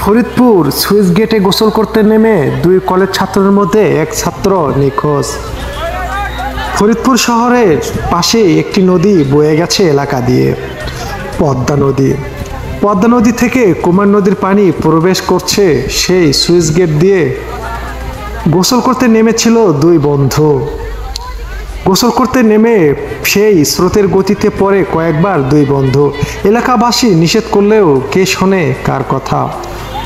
Faridpur switch গেটে গোসল করতে নেমে দুই কলেজ ছাত্রের মধ্যে এক ছাত্র নিখোঁজ। ফরিদপুর শহরের পাশে একটি নদী বয়ে গেছে এলাকা দিয়ে, পদ্মা নদী। পদ্মা নদী থেকে কুমার নদীর পানি প্রবেশ করছে সেই সুইচ গেট দিয়ে। গোসল করতে নেমেছিল দুই বন্ধু। গোসল করতে নেমে সেই স্রোতের গতিতে পড়ে কয়েকবার দুই বন্ধু। এলাকাবাসী নিষেধ করলেও কে শোনে কার কথা।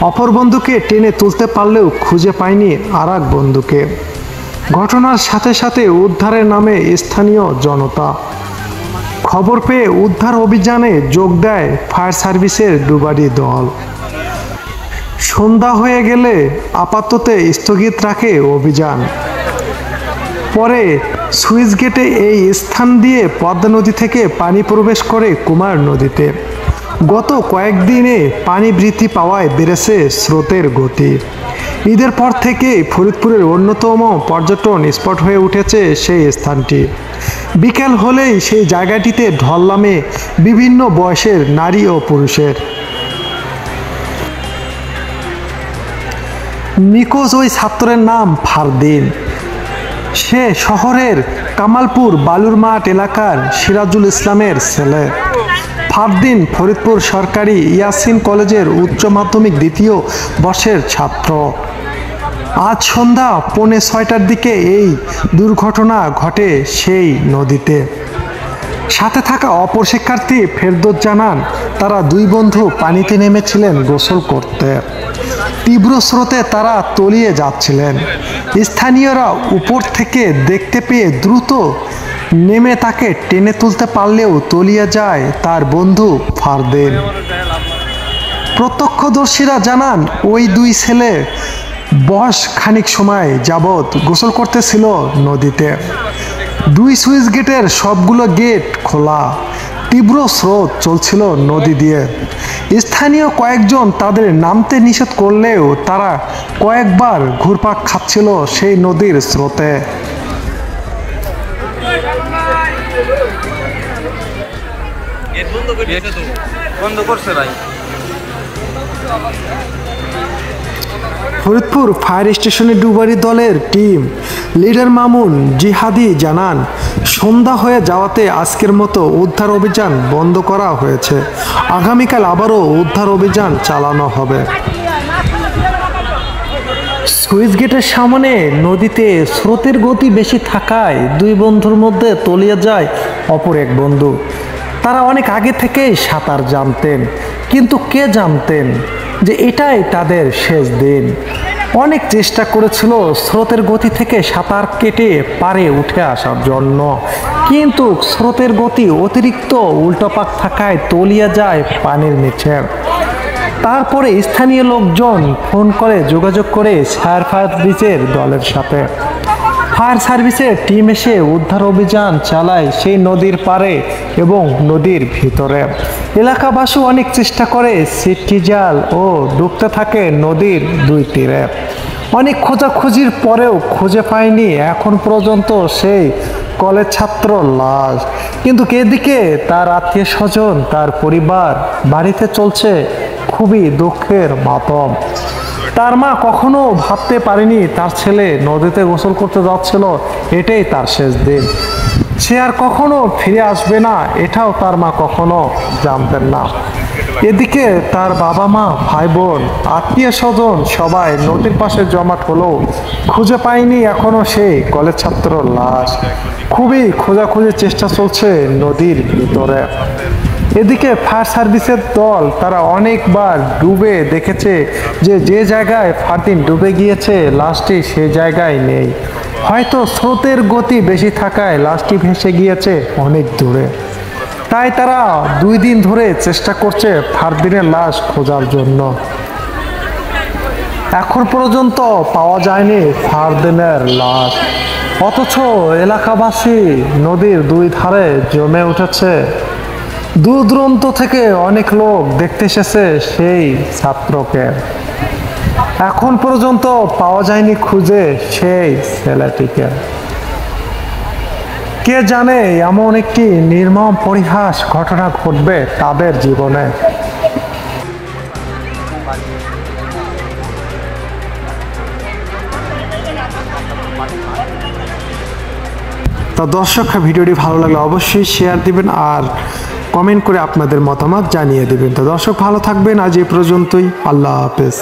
অপর বন্ধুকে টেনে তুলতে পারলেও খুঁজে পায়নি আর এক বন্ধুকে। ঘটনার সাথে সাথে উদ্ধারের নামে স্থানীয় জনতা। খবর পেয়ে উদ্ধার অভিযানে যোগ দেয় ফায়ার সার্ভিসের ডুবারি দল। সন্ধ্যা হয়ে গেলে আপাতত স্থগিত রাখে অভিযান। পরে সুইচ গেটে এই স্থান দিয়ে পদ্মা নদী থেকে পানি প্রবেশ করে কুমার নদীতে। গত কয়েকদিনে পানি বৃদ্ধি পাওয়ায় বেড়েছে স্রোতের গতি। ঈদের পর থেকে ফরিদপুরের অন্যতম পর্যটন স্পট হয়ে উঠেছে সেই স্থানটি। বিকেল হলেই সেই জায়গাটিতে ঢল নামে বিভিন্ন বয়সের নারী ও পুরুষের। নিখোঁজ ওই ছাত্রের নাম ফারদিন। সে শহরের কামালপুর বালুর মাঠ এলাকার সিরাজুল ইসলামের ছেলে। ফারদিন ফরিদপুর সরকারি ইয়াসিন কলেজের উচ্চ মাধ্যমিক দ্বিতীয় বর্ষের ছাত্র। আজ সন্ধ্যা 5:45টার দিকে এই দুর্ঘটনা ঘটে সেই নদীতে। সাথে থাকা অপর শিক্ষার্থী ফেরদৌস জানান, তারা দুই বন্ধু পানিতে নেমেছিলেন গোসল করতে। তীব্র স্রোতে তারা তলিয়ে যাচ্ছিলেন। স্থানীয়রা উপর থেকে দেখতে পেয়ে দ্রুত নেমে তাকে টেনে তুলতে পারলেও তলিয়ে যায় তার বন্ধু ফারদিন। প্রত্যক্ষদর্শীরা জানান, ওই দুই ছেলে বয়স খানিক সময় যাবৎ গোসল করতেছিল নদীতে। দুই সুইচ গেটের সবগুলো গেট খোলা। তীব্র স্রোত চলছিল নদী দিয়ে। স্থানীয় কয়েকজন তাদের নামতে নিষেধ করলেও তারা কয়েকবার ঘুরপাক খাচ্ছিল সেই নদীর স্রোতে। ফরিদপুর ফায়ার স্টেশনে ডুবারি দলের টিম লিডার মামুন জিহাদি জানান, সন্ধ্যা হয়ে যাওয়াতে আজকের মতো উদ্ধার অভিযান বন্ধ করা হয়েছে। আগামীকাল আবারও উদ্ধার অভিযান চালানো হবে। সুইচ গেটের সামনে নদীতে স্রোতের গতি বেশি থাকায় দুই বন্ধুর মধ্যে তলিয়ে যায় অপর এক বন্ধু। তারা অনেক আগে থেকেই সাঁতার জানতেন, কিন্তু কে জানতেন যে এটাই তাদের শেষ দিন। অনেক চেষ্টা করেছিল স্রোতের গতি থেকে সাঁতার কেটে পারে উঠে আসার জন্য, কিন্তু স্রোতের গতি অতিরিক্ত উল্টোপাক থাকায় তলিয়ে যায় পানির নিচে। তারপরে স্থানীয় লোকজন ফোন করে যোগাযোগ করে ফায়ার সার্ভিসের দলের সাথে। ফায়ার সার্ভিসের টিম এসে উদ্ধার অভিযান চালায় সেই নদীর পাড়ে এবং নদীর ভিতরে। এলাকাবাসী অনেক চেষ্টা করে সিটি জাল ও ডুবতে থাকে নদীর দুই তীরে। অনেক খোঁজাখুঁজির পরেও খুঁজে পায়নি এখন পর্যন্ত সেই কলেজ ছাত্র লাশ। কিন্তু এদিকে তার আত্মীয় স্বজন, তার পরিবার বাড়িতে চলছে খুবই দুঃখের মাতম। তার মা কখনো ভাবতে পারেনি তার ছেলে নদীতে গোসল করতে যাচ্ছিল, এটাই তার শেষ দিন। সে আর কখনো ফিরে আসবে না, এটাও তার মা কখনো জানতেন না। এদিকে তার বাবা মা, ভাই বোন, আত্মীয় স্বজন সবাই নদীর পাশে জমাট হলো, খুঁজে পায়নি এখনো সেই কলেজ ছাত্র লাশ। খুবই খোঁজাখুঁজির চেষ্টা চলছে নদীর ভিতরে। এদিকে ফায়ার সার্ভিসের দল তারা অনেকবার ডুবে দেখেছে যে জায়গায় ফারদিন ডুবে গিয়েছে লাশটি সে জায়গায় নেই। হয়তো স্রোতের গতি বেশি থাকায় লাশটি ভেসে গিয়েছে অনেক দূরে। তাই তারা 2 দিন ধরে চেষ্টা করছে ফারদিনের লাশ খোঁজার জন্য। এখন পর্যন্ত পাওয়া যায়নি ফারদিনের লাশ। অথচ এলাকাবাসী নদীর দুই ধারে জমে উঠেছে। দূর দূরান্ত থেকে অনেক লোক দেখতে এসেছে সেই ছাত্রকে। এখন পর্যন্ত পাওয়া যায়নি খুঁজে সেই ছেলেটিকে। কে জানে এমন একটি নির্মম পরিহাস ঘটনা ঘটবে তাদের জীবনে। তা দর্শক, ভিডিওটি ভালো লাগলে অবশ্যই শেয়ার দিবেন আর কমেন্ট করে আপনাদের মতামত জানিয়ে দেবেন। তো দর্শক, ভালো থাকবেন। আজ এই পর্যন্তই। আল্লাহ হাফেজ।